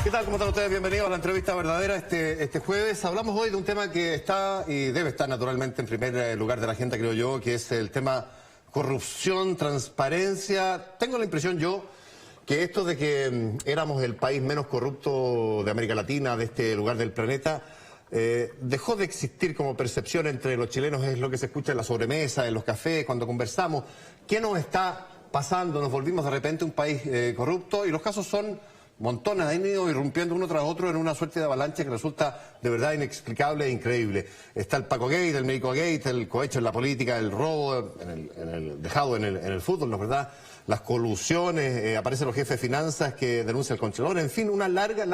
¿Qué tal? ¿Cómo están ustedes? Bienvenidos a la entrevista verdadera este jueves. Hablamos hoy de un tema que está y debe estar naturalmente en primer lugar de la agenda, creo yo, que es el tema corrupción, transparencia. Tengo la impresión yo que esto de que éramos el país menos corrupto de América Latina, de este lugar del planeta, dejó de existir como percepción entre los chilenos. Es lo que se escucha en la sobremesa, en los cafés, cuando conversamos. ¿Qué nos está pasando? Nos volvimos de repente un país corrupto, y los casos son montones, han ido irrumpiendo uno tras otro en una suerte de avalancha que resulta de verdad inexplicable e increíble. Está el Paco Gate, el Médico Gate, el cohecho en la política, el robo dejado en el fútbol, ¿no es verdad? Las colusiones, aparecen los jefes de finanzas que denuncia el Contralor, en fin, una larga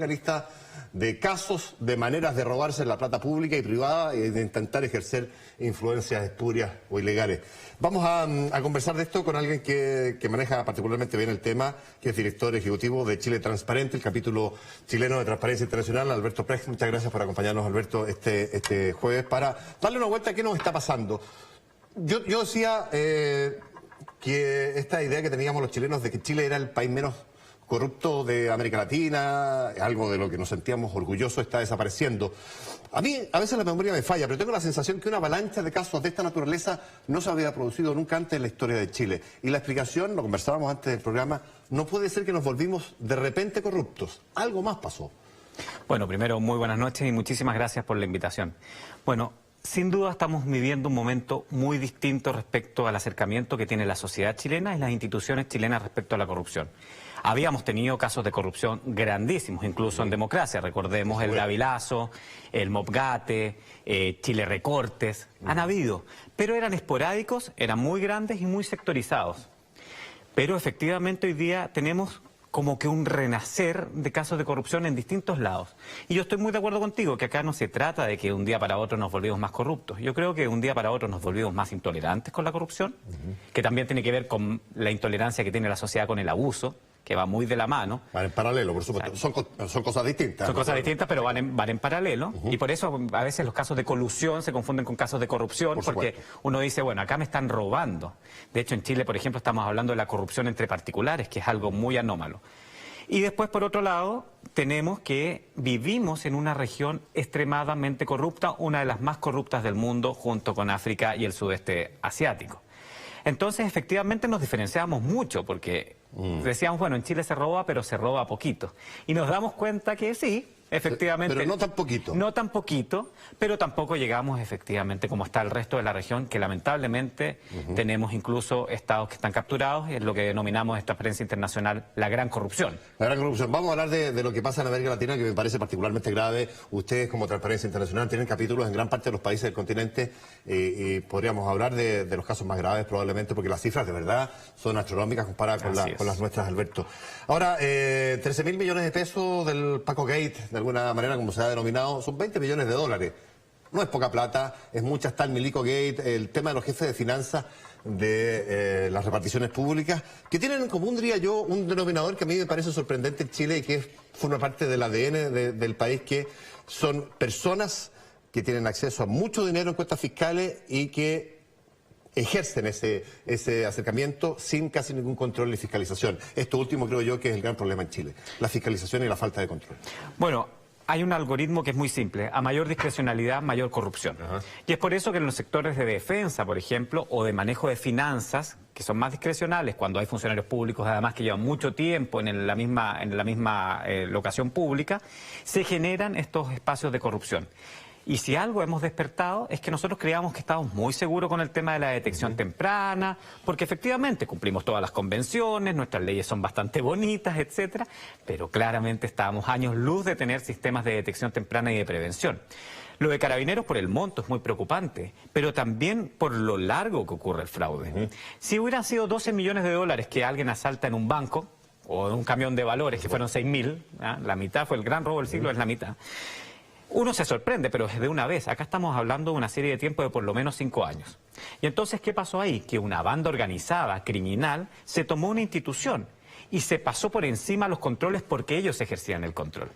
lista de casos, de maneras de robarse la plata pública y privada y de intentar ejercer influencias espurias o ilegales. Vamos a conversar de esto con alguien que maneja particularmente bien el tema, que es director ejecutivo de Chile Transparente, el capítulo chileno de Transparencia Internacional, Alberto Precht. Muchas gracias por acompañarnos, Alberto, este jueves para darle una vuelta a qué nos está pasando. Yo decía que esta idea que teníamos los chilenos de que Chile era el país menos corrupto de América Latina, algo de lo que nos sentíamos orgullosos, está desapareciendo. A mí a veces la memoria me falla, pero tengo la sensación que una avalancha de casos de esta naturaleza no se había producido nunca antes en la historia de Chile. Y la explicación, lo conversábamos antes del programa, no puede ser que nos volvimos de repente corruptos. Algo más pasó. Bueno, primero, muy buenas noches y muchísimas gracias por la invitación. Bueno, sin duda estamos viviendo un momento muy distinto respecto al acercamiento que tiene la sociedad chilena y las instituciones chilenas respecto a la corrupción. Habíamos tenido casos de corrupción grandísimos, incluso en democracia. Recordemos el Gavilazo, el Mopgate, Chile Recortes. Han habido, pero eran esporádicos, eran muy grandes y muy sectorizados. Pero efectivamente hoy día tenemos como que un renacer de casos de corrupción en distintos lados. Y yo estoy muy de acuerdo contigo, que acá no se trata de que de un día para otro nos volvimos más corruptos. Yo creo que de un día para otro nos volvimos más intolerantes con la corrupción, que también tiene que ver con la intolerancia que tiene la sociedad con el abuso, que va muy de la mano. Van en paralelo, por supuesto. Son cosas distintas. Son cosas distintas, pero van en paralelo. Y por eso a veces los casos de colusión se confunden con casos de corrupción, porque uno dice, bueno, acá me están robando. De hecho, en Chile, por ejemplo, estamos hablando de la corrupción entre particulares, que es algo muy anómalo. Y después, por otro lado, tenemos que vivimos en una región extremadamente corrupta, una de las más corruptas del mundo, junto con África y el sudeste asiático. Entonces, efectivamente, nos diferenciamos mucho, porque decíamos, bueno, en Chile se roba, pero se roba poquito. Y nos damos cuenta que sí, efectivamente. Pero no tan poquito. No tan poquito, pero tampoco llegamos efectivamente como está el resto de la región, que lamentablemente tenemos incluso estados que están capturados, es lo que denominamos en Transparencia Internacional la gran corrupción. La gran corrupción. Vamos a hablar de lo que pasa en América Latina, que me parece particularmente grave. Ustedes, como Transparencia Internacional, tienen capítulos en gran parte de los países del continente y podríamos hablar de los casos más graves probablemente, porque las cifras de verdad son astronómicas comparadas con las nuestras, Alberto. Ahora, 13.000 millones de pesos del Paco Gate, de alguna manera, como se ha denominado, son 20 millones de dólares. No es poca plata, es mucha. Está el Milico Gate, el tema de los jefes de finanzas de las reparticiones públicas, que tienen en común, diría yo, un denominador que a mí me parece sorprendente en Chile y que forma parte del ADN del país, que son personas que tienen acceso a mucho dinero en cuentas fiscales y que ejercen ese acercamiento sin casi ningún control ni fiscalización. Esto último creo yo que es el gran problema en Chile, la fiscalización y la falta de control. Bueno, hay un algoritmo que es muy simple: a mayor discrecionalidad, mayor corrupción. Y es por eso que en los sectores de defensa, por ejemplo, o de manejo de finanzas, que son más discrecionales, cuando hay funcionarios públicos además que llevan mucho tiempo en la misma locación pública, se generan estos espacios de corrupción. Y si algo hemos despertado es que nosotros creíamos que estábamos muy seguros con el tema de la detección temprana, porque efectivamente cumplimos todas las convenciones, nuestras leyes son bastante bonitas, etcétera, pero claramente estábamos años luz de tener sistemas de detección temprana y de prevención. Lo de Carabineros por el monto es muy preocupante, pero también por lo largo que ocurre el fraude. Si hubieran sido 12 millones de dólares que alguien asalta en un banco, o en un camión de valores, que fueron 6.000, la mitad fue el gran robo del siglo, es la mitad. Uno se sorprende, pero es de una vez. Acá estamos hablando de una serie de tiempo de por lo menos 5 años. Y entonces, ¿qué pasó ahí? Que una banda organizada, criminal, se tomó una institución y se pasó por encima los controles porque ellos ejercían el control.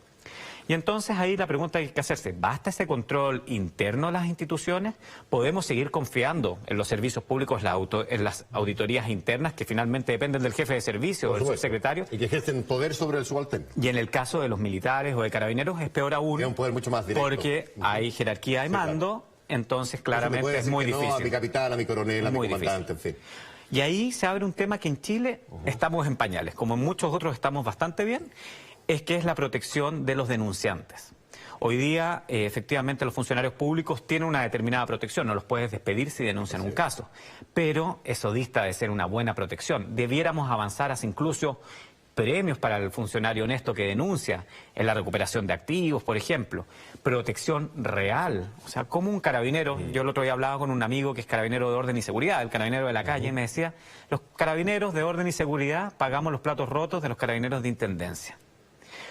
Y entonces ahí la pregunta que hay que hacerse, ¿basta ese control interno de las instituciones? ¿Podemos seguir confiando en los servicios públicos, en las auditorías internas que finalmente dependen del jefe de servicio o del subsecretario? Y que ejercen poder sobre el subalterno. Y en el caso de los militares o de carabineros es peor aún. Es un poder mucho más directo. Porque hay jerarquía de mando, claro. Entonces claramente es muy difícil. No, a mi capitán, a mi coronel, a mi comandante, en fin. Y ahí se abre un tema que en Chile estamos en pañales, como en muchos otros estamos bastante bien, es que es la protección de los denunciantes. Hoy día, efectivamente, los funcionarios públicos tienen una determinada protección, no los puedes despedir si denuncian un caso, pero eso dista de ser una buena protección. Debiéramos avanzar hacia incluso premios para el funcionario honesto que denuncia, en la recuperación de activos, por ejemplo, protección real. O sea, como un carabinero, yo el otro día hablaba con un amigo que es carabinero de orden y seguridad, el carabinero de la calle, y me decía, los carabineros de orden y seguridad pagamos los platos rotos de los carabineros de intendencia.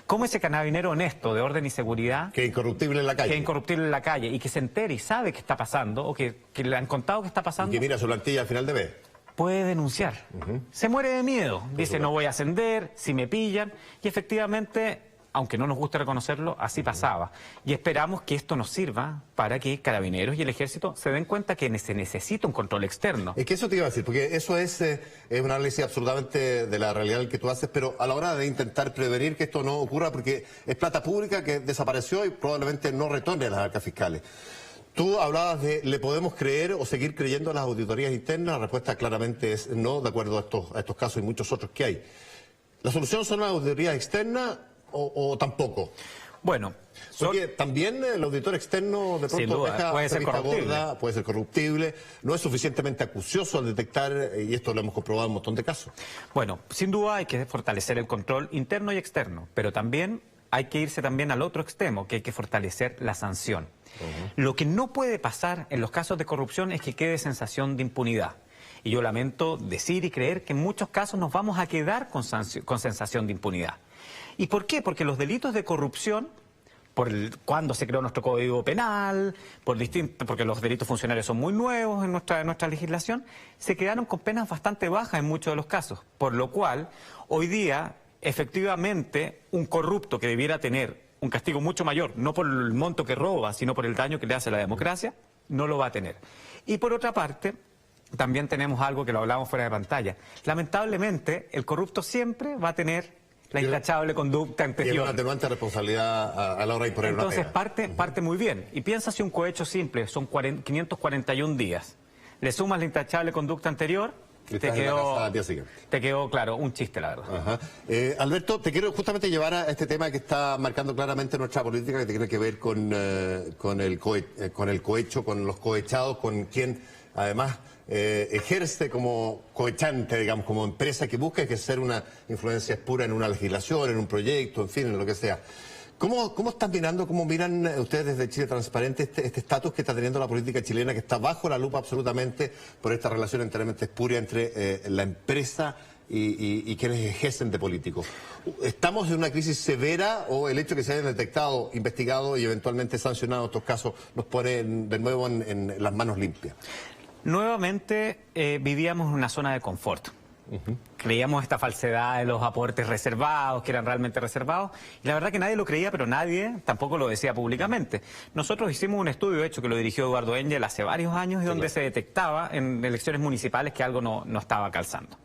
¿Cómo ese carabinero honesto de orden y seguridad... Que es incorruptible en la calle. Que es incorruptible en la calle y que se entere y sabe qué está pasando, o que le han contado qué está pasando... Y que mira su plantilla al final de mes. Puede denunciar. Se muere de miedo. Dice, no voy a ascender, si me pillan. Y efectivamente, aunque no nos guste reconocerlo, así pasaba. Y esperamos que esto nos sirva para que Carabineros y el Ejército se den cuenta que se necesita un control externo. Es que eso te iba a decir, porque eso es un análisis absolutamente de la realidad que tú haces, pero a la hora de intentar prevenir que esto no ocurra, porque es plata pública que desapareció y probablemente no retorne a las arcas fiscales. Tú hablabas de, ¿le podemos creer o seguir creyendo a las auditorías internas? La respuesta claramente es no, de acuerdo a estos casos y muchos otros que hay. ¿La solución son las auditorías externas o tampoco? Bueno, porque también el auditor externo de pronto puede ser corruptible. Gorda, puede ser corruptible, no es suficientemente acucioso al detectar, y esto lo hemos comprobado en un montón de casos. Bueno, sin duda hay que fortalecer el control interno y externo, pero también hay que irse también al otro extremo, que hay que fortalecer la sanción. Lo que no puede pasar en los casos de corrupción es que quede sensación de impunidad. Y yo lamento decir y creer que en muchos casos nos vamos a quedar con sensación de impunidad. ¿Y por qué? Porque los delitos de corrupción, cuando se creó nuestro Código Penal, porque los delitos funcionarios son muy nuevos en nuestra legislación, se quedaron con penas bastante bajas en muchos de los casos. Por lo cual, hoy día, efectivamente, un corrupto que debiera tener un castigo mucho mayor, no por el monto que roba, sino por el daño que le hace a la democracia, no lo va a tener. Y por otra parte, también tenemos algo que lo hablamos fuera de pantalla. Lamentablemente, el corrupto siempre va a tener la intachable conducta anterior. Y una atenuante responsabilidad a la hora de imponer una pena. Entonces parte muy bien. Y piensa si un cohecho simple son 541 días. Le sumas la intachable conducta anterior, te quedó, claro, un chiste, la verdad. Ajá. Alberto, te quiero justamente llevar a este tema que está marcando claramente nuestra política, que tiene que ver con el cohecho, con los cohechados, con quien además ejerce como cohechante, digamos, como empresa que busca ejercer una influencia pura en una legislación, en un proyecto, en fin, en lo que sea. ¿Cómo están mirando, cómo miran ustedes desde Chile Transparente este estatus que está teniendo la política chilena, que está bajo la lupa absolutamente por esta relación enteramente espuria entre la empresa y quienes ejercen de políticos? ¿Estamos en una crisis severa o el hecho de que se hayan detectado, investigado y eventualmente sancionado estos casos nos pone de nuevo en las manos limpias? Nuevamente vivíamos en una zona de confort. Creíamos esta falsedad de los aportes reservados, que eran realmente reservados, y la verdad que nadie lo creía, pero nadie tampoco lo decía públicamente. Nosotros hicimos un estudio, hecho, que lo dirigió Eduardo Engel hace varios años, y donde se detectaba en elecciones municipales que algo no estaba calzando.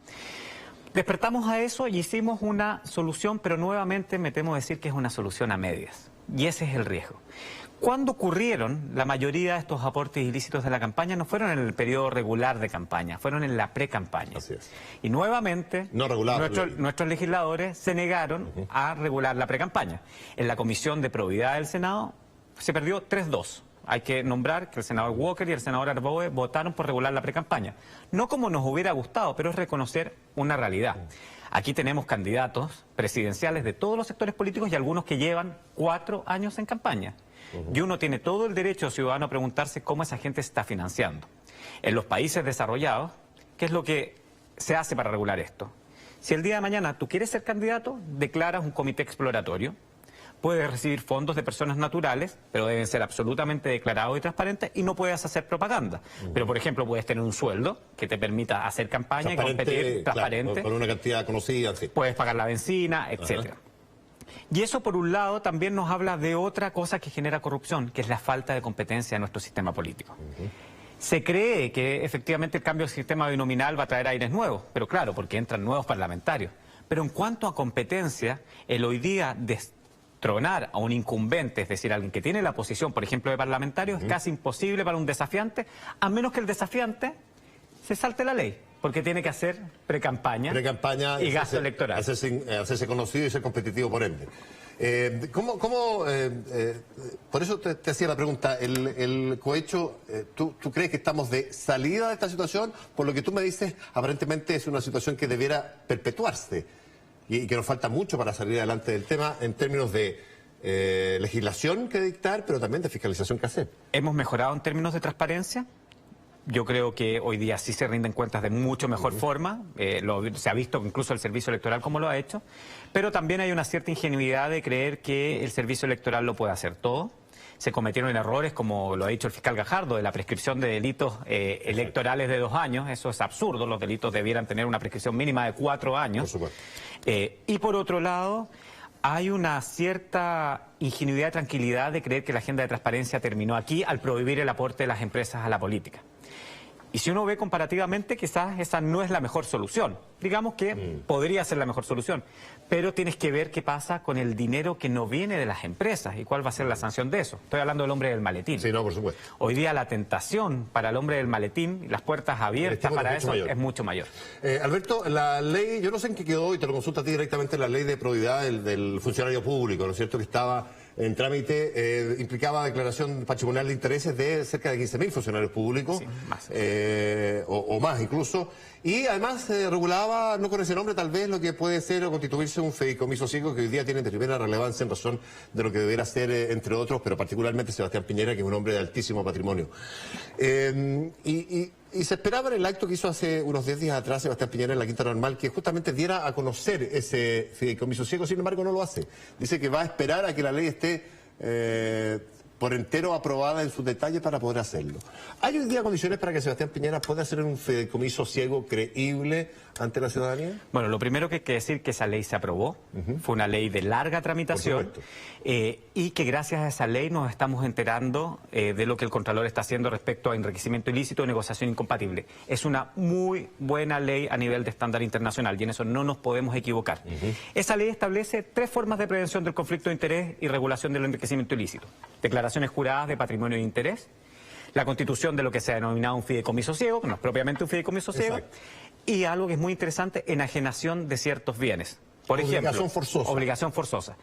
Despertamos a eso y hicimos una solución, pero nuevamente me temo decir que es una solución a medias, y ese es el riesgo. ¿Cuándo ocurrieron la mayoría de estos aportes ilícitos de la campaña? No fueron en el periodo regular de campaña, fueron en la pre-campaña. Así es. Y nuevamente, nuestros legisladores se negaron a regular la pre-campaña. En la Comisión de Probidad del Senado se perdió 3-2. Hay que nombrar que el senador Walker y el senador Arboe votaron por regular la pre-campaña. No como nos hubiera gustado, pero es reconocer una realidad. Aquí tenemos candidatos presidenciales de todos los sectores políticos y algunos que llevan 4 años en campaña. Y uno tiene todo el derecho ciudadano a preguntarse cómo esa gente se está financiando. En los países desarrollados, ¿qué es lo que se hace para regular esto? Si el día de mañana tú quieres ser candidato, declaras un comité exploratorio, puedes recibir fondos de personas naturales, pero deben ser absolutamente declarados y transparentes, y no puedes hacer propaganda. Pero, por ejemplo, puedes tener un sueldo que te permita hacer campaña y competir transparente. Claro, con una cantidad conocida, sí. Puedes pagar la benzina, etcétera. Y eso, por un lado, también nos habla de otra cosa que genera corrupción, que es la falta de competencia de nuestro sistema político. Se cree que efectivamente el cambio del sistema binominal va a traer aires nuevos, pero claro, porque entran nuevos parlamentarios. Pero en cuanto a competencia, el hoy día destronar a un incumbente, es decir, alguien que tiene la posición, por ejemplo, de parlamentario, es casi imposible para un desafiante, a menos que el desafiante se salte la ley, porque tiene que hacer precampaña y gasto electoral. Hacerse conocido y ser competitivo por ende. Por eso te hacía la pregunta, el cohecho, ¿tú crees que estamos de salida de esta situación? Por lo que tú me dices, aparentemente es una situación que debiera perpetuarse y que nos falta mucho para salir adelante del tema en términos de legislación que dictar, pero también de fiscalización que hacer. ¿Hemos mejorado en términos de transparencia? Yo creo que hoy día sí se rinden cuentas de mucho mejor forma, se ha visto incluso el Servicio Electoral como lo ha hecho, pero también hay una cierta ingenuidad de creer que el Servicio Electoral lo puede hacer todo. Se cometieron errores, como lo ha dicho el fiscal Gajardo, de la prescripción de delitos electorales de 2 años. Eso es absurdo, los delitos debieran tener una prescripción mínima de 4 años. Por supuesto. Y por otro lado, hay una cierta ingenuidad y tranquilidad de creer que la agenda de transparencia terminó aquí al prohibir el aporte de las empresas a la política. Y si uno ve comparativamente, quizás esa no es la mejor solución. Digamos que podría ser la mejor solución, pero tienes que ver qué pasa con el dinero que no viene de las empresas y cuál va a ser la sanción de eso. Estoy hablando del hombre del maletín. Sí, no, por supuesto. Hoy día la tentación para el hombre del maletín y las puertas abiertas para eso es mucho mayor. Alberto, la ley, yo no sé en qué quedó, y te lo consulto a ti directamente, la ley de probidad del funcionario público, ¿no es cierto?, que estaba en trámite, implicaba declaración patrimonial de intereses de cerca de 15.000 funcionarios públicos, sí, más. O más incluso, y además regulaba, no con ese nombre tal vez, lo que puede ser o constituirse un fideicomiso ciego que hoy día tiene de primera relevancia en razón de lo que debiera ser, entre otros, pero particularmente Sebastián Piñera, que es un hombre de altísimo patrimonio. Y se esperaba en el acto que hizo hace unos 10 días atrás Sebastián Piñera en la Quinta Normal que justamente diera a conocer ese fideicomiso ciego, sin embargo no lo hace. Dice que va a esperar a que la ley esté por entero aprobada en sus detalles para poder hacerlo. ¿Hay hoy día condiciones para que Sebastián Piñera pueda hacer un fideicomiso ciego creíble ante la ciudadanía? Bueno, lo primero que hay que decir es que esa ley se aprobó, fue una ley de larga tramitación, y que gracias a esa ley nos estamos enterando de lo que el Contralor está haciendo respecto a enriquecimiento ilícito y negociación incompatible. Es una muy buena ley a nivel de estándar internacional y en eso no nos podemos equivocar. Esa ley establece 3 formas de prevención del conflicto de interés y regulación del enriquecimiento ilícito. Declaraciones juradas de patrimonio de interés, la constitución de lo que se ha denominado un fideicomiso ciego, que no es propiamente un fideicomiso ciego, y algo que es muy interesante, enajenación de ciertos bienes. Por ejemplo, obligación forzosa.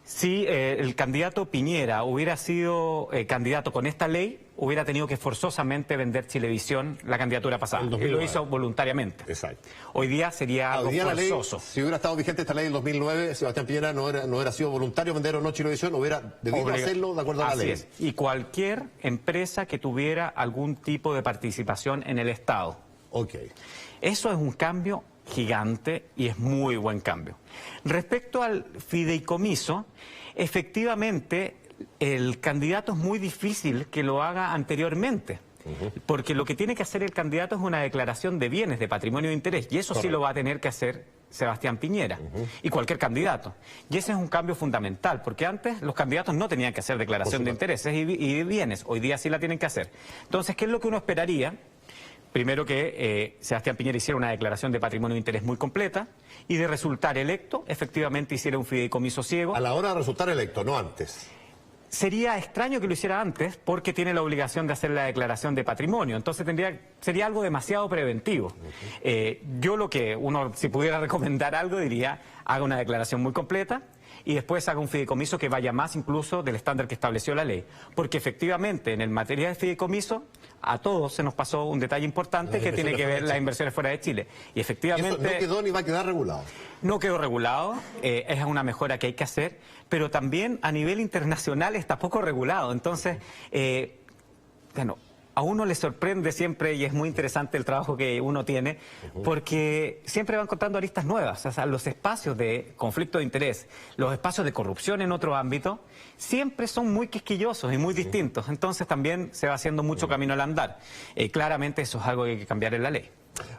Si el candidato Piñera hubiera sido candidato con esta ley, hubiera tenido que forzosamente vender Chilevisión la candidatura pasada. Y lo hizo voluntariamente. Exacto. Hoy día sería algo forzoso. Si hubiera estado vigente esta ley en 2009, Sebastián Piñera no hubiera sido voluntario vender o no Chilevisión, hubiera debido hacerlo de acuerdo a la ley. Así es. Y cualquier empresa que tuviera algún tipo de participación en el Estado. Ok. Eso es un cambio gigante y es muy buen cambio. Respecto al fideicomiso, efectivamente el candidato es muy difícil que lo haga anteriormente, porque lo que tiene que hacer el candidato es una declaración de bienes, de patrimonio de interés, y eso sí lo va a tener que hacer Sebastián Piñera y cualquier candidato. Y ese es un cambio fundamental, porque antes los candidatos no tenían que hacer declaración de intereses y de bienes, hoy día sí la tienen que hacer. Entonces, ¿qué es lo que uno esperaría? Primero que Sebastián Piñera hiciera una declaración de patrimonio de interés muy completa y de resultar electo, efectivamente hiciera un fideicomiso ciego. A la hora de resultar electo, no antes. Sería extraño que lo hiciera antes porque tiene la obligación de hacer la declaración de patrimonio, entonces sería algo demasiado preventivo. Yo lo que uno, si pudiera recomendar algo, diría, haga una declaración muy completa y después haga un fideicomiso que vaya más incluso del estándar que estableció la ley. Porque efectivamente, en el materia de fideicomiso, a todos se nos pasó un detalle importante que tiene que ver las inversiones fuera de Chile. Y efectivamente... ¿Y eso no quedó ni va a quedar regulado? No quedó regulado, es una mejora que hay que hacer, pero también a nivel internacional está poco regulado. Entonces, bueno, a uno le sorprende siempre y es muy interesante el trabajo que uno tiene porque siempre va encontrando aristas nuevas. O sea, los espacios de conflicto de interés, los espacios de corrupción en otro ámbito, siempre son muy quisquillosos y muy distintos. Entonces también se va haciendo mucho camino al andar. Claramente eso es algo que hay que cambiar en la ley.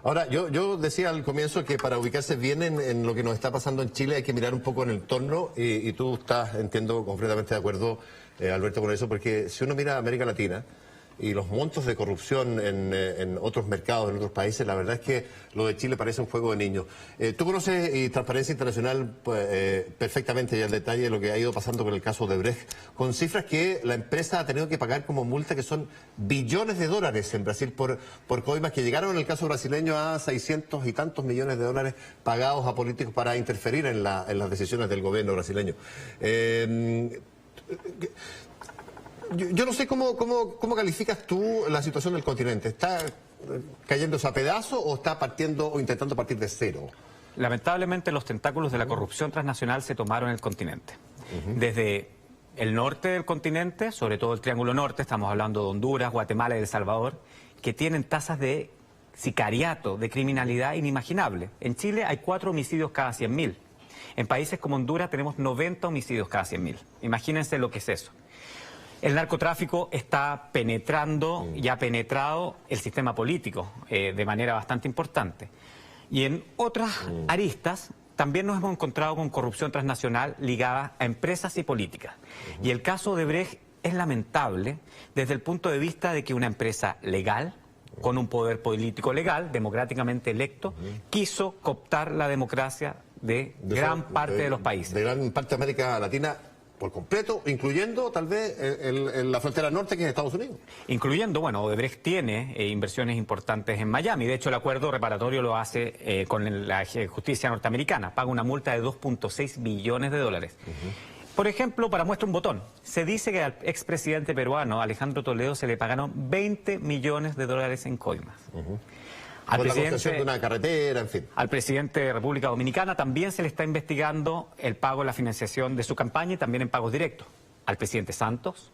Ahora, yo decía al comienzo que para ubicarse bien en lo que nos está pasando en Chile hay que mirar un poco en el entorno y tú estás, entiendo, completamente de acuerdo, Alberto, con eso, porque si uno mira América Latina y los montos de corrupción en otros mercados, en otros países, la verdad es que lo de Chile parece un juego de niños. Tú conoces Transparencia Internacional pues, perfectamente y al detalle lo que ha ido pasando con el caso de Brecht, con cifras que la empresa ha tenido que pagar como multa, que son billones de dólares en Brasil por coimas que llegaron en el caso brasileño a 600 y tantos millones de dólares pagados a políticos para interferir en las decisiones del gobierno brasileño. Yo no sé cómo calificas tú la situación del continente. ¿Está cayéndose a pedazos o está partiendo o intentando partir de cero? Lamentablemente los tentáculos de la corrupción transnacional se tomaron en el continente. Desde el norte del continente, sobre todo el Triángulo Norte, estamos hablando de Honduras, Guatemala y El Salvador, que tienen tasas de sicariato, de criminalidad inimaginable. En Chile hay 4 homicidios cada 100.000. En países como Honduras tenemos 90 homicidios cada 100.000. Imagínense lo que es eso. El narcotráfico está penetrando y ha penetrado el sistema político de manera bastante importante. Y en otras aristas también nos hemos encontrado con corrupción transnacional ligada a empresas y políticas. Y el caso de Brecht es lamentable desde el punto de vista de que una empresa legal, con un poder político legal, democráticamente electo, quiso cooptar la democracia de gran parte de los países. De gran parte de América Latina por completo, incluyendo tal vez la frontera norte, que es Estados Unidos. Incluyendo, bueno, Odebrecht tiene inversiones importantes en Miami. De hecho, el acuerdo reparatorio lo hace con la justicia norteamericana. Paga una multa de 2.6 billones de dólares. Por ejemplo, para muestra un botón, se dice que al expresidente peruano, Alejandro Toledo, se le pagaron 20 millones de dólares en coimas. Por la construcción de una carretera, en fin. Al presidente de República Dominicana también se le está investigando el pago, la financiación de su campaña y también en pagos directos. Al presidente Santos,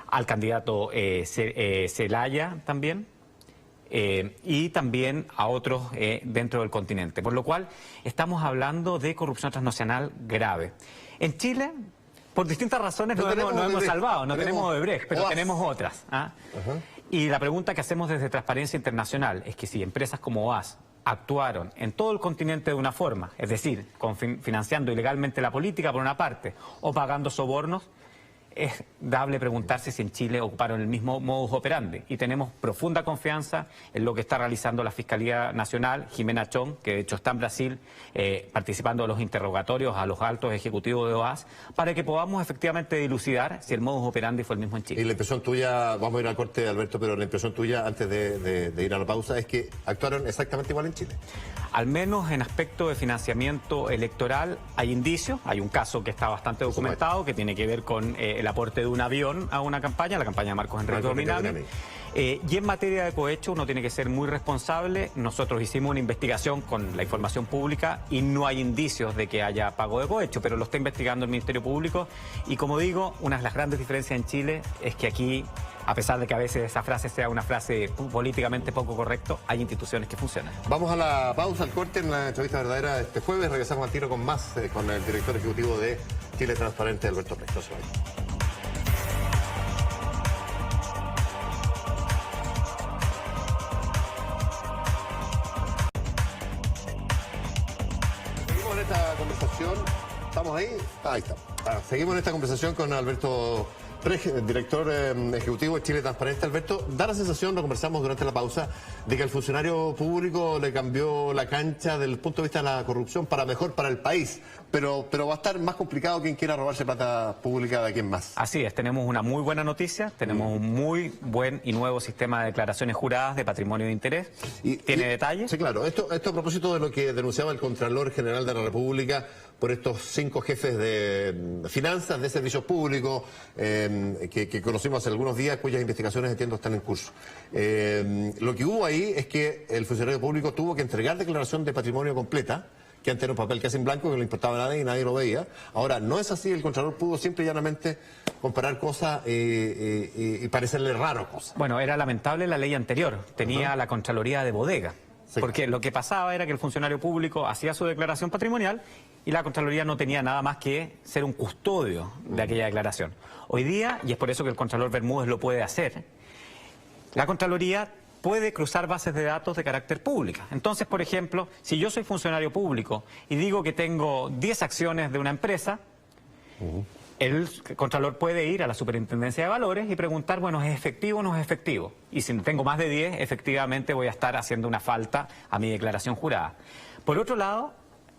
al candidato Zelaya también, y también a otros dentro del continente. Por lo cual estamos hablando de corrupción transnacional grave. En Chile, por distintas razones, no hemos salvado. No tenemos Odebrecht, pero tenemos otras. Y la pregunta que hacemos desde Transparencia Internacional es que si empresas como OAS actuaron en todo el continente de una forma, es decir, financiando ilegalmente la política por una parte o pagando sobornos, es dable preguntarse si en Chile ocuparon el mismo modus operandi. Y tenemos profunda confianza en lo que está realizando la Fiscalía Nacional, Jimena Chong, que de hecho está en Brasil participando de los interrogatorios a los altos ejecutivos de OAS, para que podamos efectivamente dilucidar si el modus operandi fue el mismo en Chile. Y la impresión tuya, vamos a ir al corte, Alberto, pero la impresión tuya antes de ir a la pausa es que actuaron exactamente igual en Chile. Al menos en aspecto de financiamiento electoral hay indicios, hay un caso que está bastante documentado que tiene que ver con el aporte de un avión a una campaña, la campaña de Marcos Enrique Dominami. Y en materia de cohecho uno tiene que ser muy responsable. Nosotros hicimos una investigación con la información pública y no hay indicios de que haya pago de cohecho, pero lo está investigando el Ministerio Público. Y como digo, una de las grandes diferencias en Chile es que aquí, a pesar de que a veces esa frase sea una frase políticamente poco correcta, hay instituciones que funcionan. Vamos a la pausa, al corte en la entrevista verdadera este jueves. Regresamos al tiro con más, con el director ejecutivo de Chile Transparente, Alberto Brecht. Seguimos en esta conversación. ¿Estamos ahí? Ahí está. Seguimos en esta conversación con Alberto Brecht, director ejecutivo de Chile Transparente. Alberto, da la sensación, lo conversamos durante la pausa, de que el funcionario público le cambió la cancha desde el punto de vista de la corrupción para mejor para el país, pero va a estar más complicado quien quiera robarse plata pública de quien más. Así es, tenemos una muy buena noticia, tenemos un muy buen y nuevo sistema de declaraciones juradas de patrimonio de interés. ¿Tiene detalles? Sí, claro. Esto a propósito de lo que denunciaba el Contralor General de la República por estos 5 jefes de finanzas de servicios públicos que conocimos hace algunos días, cuyas investigaciones, entiendo, están en curso. Lo que hubo ahí es que el funcionario público tuvo que entregar declaración de patrimonio completa, que antes era un papel casi en blanco, que no le importaba a nadie y nadie lo veía. Ahora, no es así, el Contralor pudo simple y llanamente comparar cosas y parecerle raro cosas. Bueno, era lamentable la ley anterior, tenía la Contraloría de bodega. Sí. Porque lo que pasaba era que el funcionario público hacía su declaración patrimonial y la Contraloría no tenía nada más que ser un custodio de aquella declaración. Hoy día, y es por eso que el Contralor Bermúdez lo puede hacer, la Contraloría puede cruzar bases de datos de carácter público. Entonces, por ejemplo, si yo soy funcionario público y digo que tengo 10 acciones de una empresa, el Contralor puede ir a la Superintendencia de Valores y preguntar, bueno, ¿es efectivo o no es efectivo? Y si tengo más de 10, efectivamente voy a estar haciendo una falta a mi declaración jurada. Por otro lado,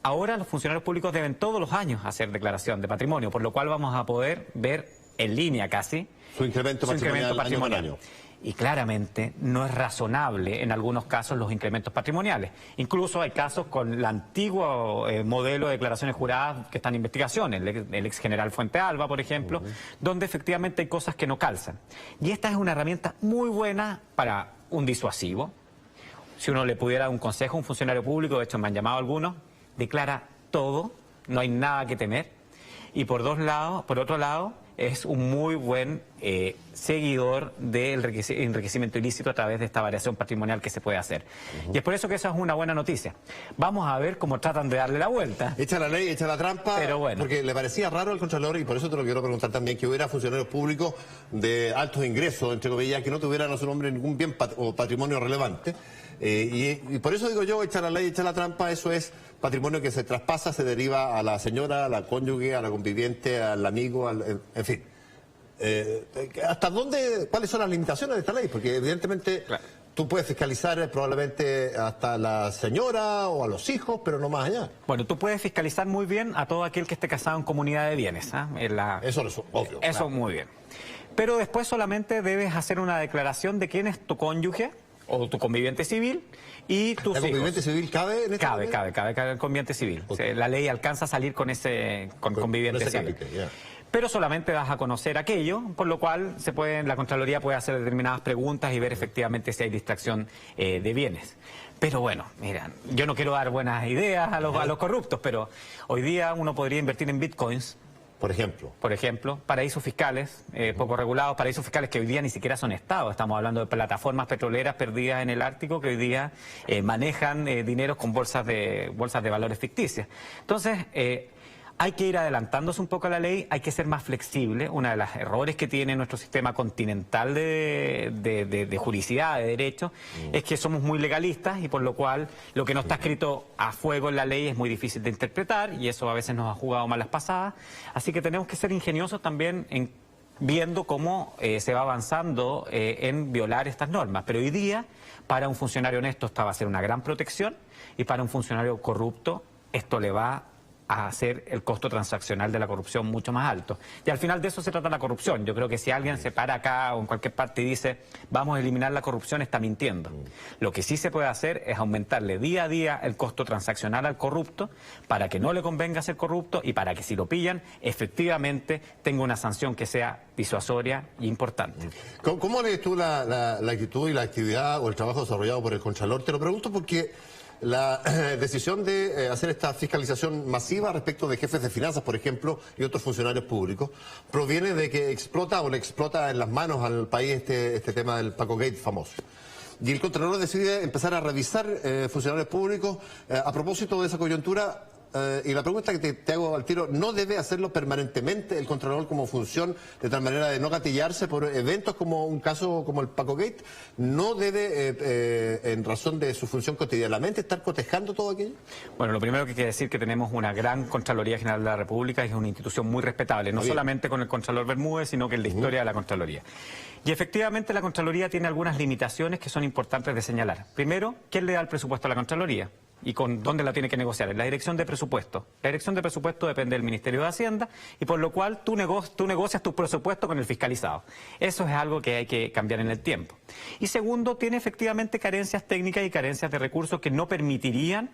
ahora los funcionarios públicos deben todos los años hacer declaración de patrimonio, por lo cual vamos a poder ver en línea casi su incremento patrimonial. Año. Y claramente no es razonable en algunos casos los incrementos patrimoniales. Incluso hay casos con el antiguo modelo de declaraciones juradas que están en investigación, el ex general Fuente Alba, por ejemplo, donde efectivamente hay cosas que no calzan. Y esta es una herramienta muy buena para un disuasivo. Si uno le pudiera dar un consejo a un funcionario público, de hecho me han llamado algunos, declara todo, no hay nada que temer. Y por otro lado, es un muy buen seguidor del enriquecimiento ilícito a través de esta variación patrimonial que se puede hacer. Y es por eso que esa es una buena noticia. Vamos a ver cómo tratan de darle la vuelta. Echa la ley, echa la trampa, pero bueno, porque le parecía raro al Contralor, y por eso te lo quiero preguntar también, que hubiera funcionarios públicos de altos ingresos, entre comillas, que no tuvieran a su nombre ningún bien o patrimonio relevante. Y por eso digo yo, echar la ley, echar la trampa, eso es patrimonio que se traspasa, se deriva a la señora, a la cónyuge, a la conviviente, al amigo, en fin. ¿Hasta dónde, cuáles son las limitaciones de esta ley? Porque evidentemente tú puedes fiscalizar probablemente hasta la señora o a los hijos, pero no más allá. Bueno, tú puedes fiscalizar muy bien a todo aquel que esté casado en comunidad de bienes. Eso es obvio. Eso claro. Muy bien. Pero después solamente debes hacer una declaración de quién es tu cónyuge o tu conviviente civil y tus hijos. ¿El conviviente civil cabe en esta ley? Cabe el conviviente civil. Okay. O sea, la ley alcanza a salir con conviviente civil. Capítulo, yeah. Pero solamente vas a conocer aquello, por lo cual la Contraloría puede hacer determinadas preguntas y ver efectivamente si hay distracción de bienes. Pero bueno, mira, yo no quiero dar buenas ideas a los corruptos, pero hoy día uno podría invertir en bitcoins. Por ejemplo, paraísos fiscales poco regulados, paraísos fiscales que hoy día ni siquiera son estados. Estamos hablando de plataformas petroleras perdidas en el Ártico que hoy día manejan dineros con bolsas de valores ficticias. Entonces, hay que ir adelantándose un poco a la ley, hay que ser más flexible. Uno de los errores que tiene nuestro sistema continental de juridicidad, de derecho, es que somos muy legalistas y por lo cual lo que no está escrito a fuego en la ley es muy difícil de interpretar y eso a veces nos ha jugado malas pasadas. Así que tenemos que ser ingeniosos también en viendo cómo se va avanzando en violar estas normas. Pero hoy día, para un funcionario honesto, esta va a ser una gran protección y para un funcionario corrupto, esto le va a hacer el costo transaccional de la corrupción mucho más alto. Y al final de eso se trata la corrupción. Yo creo que si alguien se para acá o en cualquier parte y dice vamos a eliminar la corrupción, está mintiendo. Lo que sí se puede hacer es aumentarle día a día el costo transaccional al corrupto para que no le convenga ser corrupto y para que si lo pillan, efectivamente tenga una sanción que sea disuasoria y importante. ¿Cómo lees tú la actitud y la actividad o el trabajo desarrollado por el Contralor? Te lo pregunto porque la decisión de hacer esta fiscalización masiva respecto de jefes de finanzas, por ejemplo, y otros funcionarios públicos, proviene de que explota o le explota en las manos al país este tema del Paco Gate famoso. Y el Contralor decide empezar a revisar funcionarios públicos a propósito de esa coyuntura. Y la pregunta que te hago al tiro, ¿no debe hacerlo permanentemente el Contralor como función, de tal manera de no gatillarse por eventos como un caso como el Paco Gate? ¿No debe, en razón de su función cotidianamente, estar cotejando todo aquello? Bueno, lo primero que hay que decir es que tenemos una gran Contraloría General de la República, y es una institución muy respetable, no solamente con el Contralor Bermúdez, sino que en la historia de la Contraloría. Y efectivamente la Contraloría tiene algunas limitaciones que son importantes de señalar. Primero, ¿quién le da el presupuesto a la Contraloría? ¿Y con dónde la tiene que negociar? En la dirección de presupuesto. La dirección de presupuesto depende del Ministerio de Hacienda y por lo cual tú negocias tu presupuesto con el fiscalizado. Eso es algo que hay que cambiar en el tiempo. Y segundo, tiene efectivamente carencias técnicas y carencias de recursos que no permitirían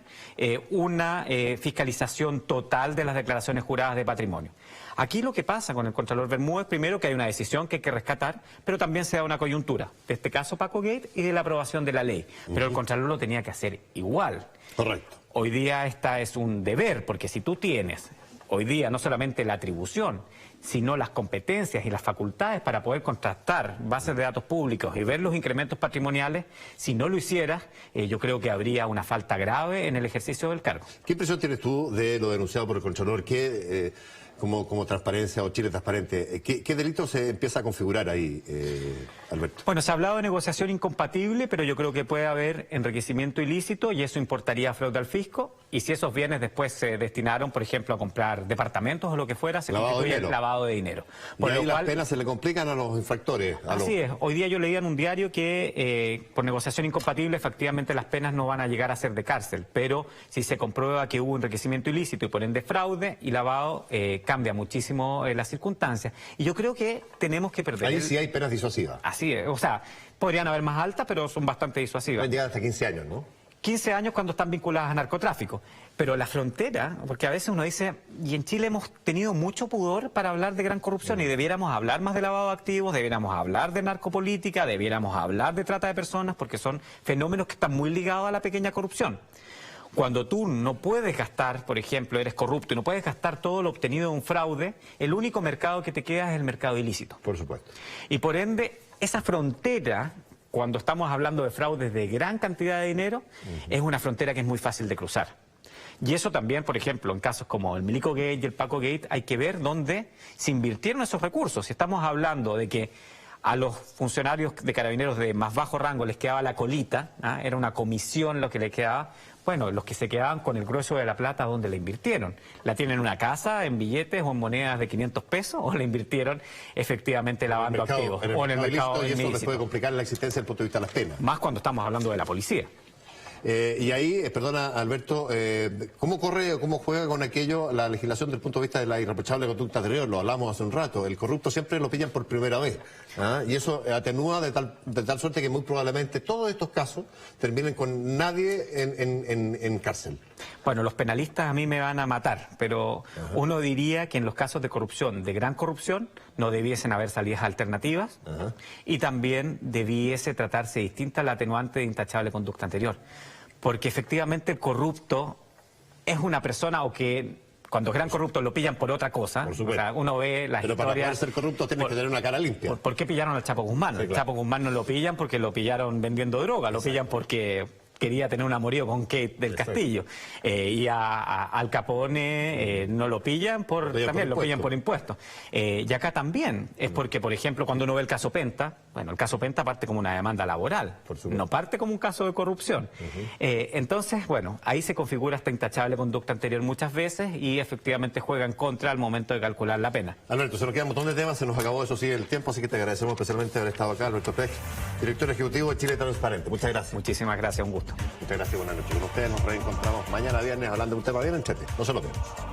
una fiscalización total de las declaraciones juradas de patrimonio. Aquí lo que pasa con el Contralor Bermúdez, primero que hay una decisión que hay que rescatar, pero también se da una coyuntura, de este caso Paco Gate y de la aprobación de la ley. Pero el Contralor lo tenía que hacer igual. Correcto. Hoy día esta es un deber, porque si tú tienes, hoy día no solamente la atribución, sino las competencias y las facultades para poder contrastar bases de datos públicos y ver los incrementos patrimoniales, si no lo hicieras, yo creo que habría una falta grave en el ejercicio del cargo. ¿Qué impresión tienes tú de lo denunciado por el Contralor? Como Transparencia o Chile Transparente, ¿qué delito se empieza a configurar ahí, Alberto? Bueno, se ha hablado de negociación incompatible, pero yo creo que puede haber enriquecimiento ilícito y eso importaría fraude al fisco. Y si esos bienes después se destinaron, por ejemplo, a comprar departamentos o lo que fuera, se constituye lavado de dinero. Por y ahí las penas se le complican a los infractores. Así es. Hoy día yo leía en un diario que por negociación incompatible efectivamente las penas no van a llegar a ser de cárcel, pero si se comprueba que hubo enriquecimiento ilícito y por ende fraude y lavado, cambia muchísimo las circunstancias. Y yo creo que tenemos que perder... Ahí sí hay penas disuasivas. Así es. O sea, podrían haber más altas, pero son bastante disuasivas. Pueden llegar hasta 15 años, ¿no? 15 años cuando están vinculadas a narcotráfico. Pero la frontera, porque a veces uno dice, y en Chile hemos tenido mucho pudor para hablar de gran corrupción y debiéramos hablar más de lavado de activos, debiéramos hablar de narcopolítica, debiéramos hablar de trata de personas, porque son fenómenos que están muy ligados a la pequeña corrupción. Cuando tú no puedes gastar, por ejemplo, eres corrupto y no puedes gastar todo lo obtenido de un fraude, el único mercado que te queda es el mercado ilícito. Por supuesto. Y por ende, esa frontera, cuando estamos hablando de fraudes de gran cantidad de dinero, es una frontera que es muy fácil de cruzar. Y eso también, por ejemplo, en casos como el Milico Gate y el Paco Gate, hay que ver dónde se invirtieron esos recursos. Si estamos hablando de que a los funcionarios de carabineros de más bajo rango les quedaba la colita, era una comisión lo que les quedaba, bueno, los que se quedaban con el grueso de la plata, ¿dónde la invirtieron? ¿La tienen en una casa, en billetes o en monedas de 500 pesos? ¿O la invirtieron efectivamente lavando activos? O en el mercado ilícito, y eso les puede complicar la existencia desde el punto de vista de las penas. Más cuando estamos hablando de la policía. Y ahí, perdona Alberto, ¿cómo corre o cómo juega con aquello la legislación desde el punto de vista de la irreprochable conducta anterior? Lo hablamos hace un rato, el corrupto siempre lo pillan por primera vez, y eso atenúa de tal suerte que muy probablemente todos estos casos terminen con nadie en cárcel. Bueno, los penalistas a mí me van a matar, pero uno diría que en los casos de corrupción, de gran corrupción, no debiesen haber salidas alternativas y también debiese tratarse distinta la atenuante de intachable conducta anterior. Porque efectivamente el corrupto es una persona o que cuando es gran corrupto lo pillan por otra cosa. Por supuesto. O sea, uno ve las Pero historias... para poder ser corrupto tienes que tener una cara limpia. ¿Por qué pillaron al Chapo Guzmán? Sí, claro. El Chapo Guzmán no lo pillan porque lo pillaron vendiendo droga, lo pillan porque quería tener un amorío con Kate del Castillo. Y a Al Capone no lo pillan también lo pillan por impuestos. Y acá también es porque, por ejemplo, cuando uno ve el caso Penta, bueno, el caso Penta parte como una demanda laboral, no parte como un caso de corrupción. Entonces, bueno, ahí se configura esta intachable conducta anterior muchas veces y efectivamente juega en contra al momento de calcular la pena. Alberto, se nos queda un montón de temas, se nos acabó eso sí el tiempo, así que te agradecemos especialmente haber estado acá, Alberto Pech, director ejecutivo de Chile Transparente. Muchas gracias. Muchísimas gracias, un gusto. Muchas gracias, buenas noches. Con ustedes nos reencontramos mañana viernes hablando de un tema bien entretenido. No se lo pierdan.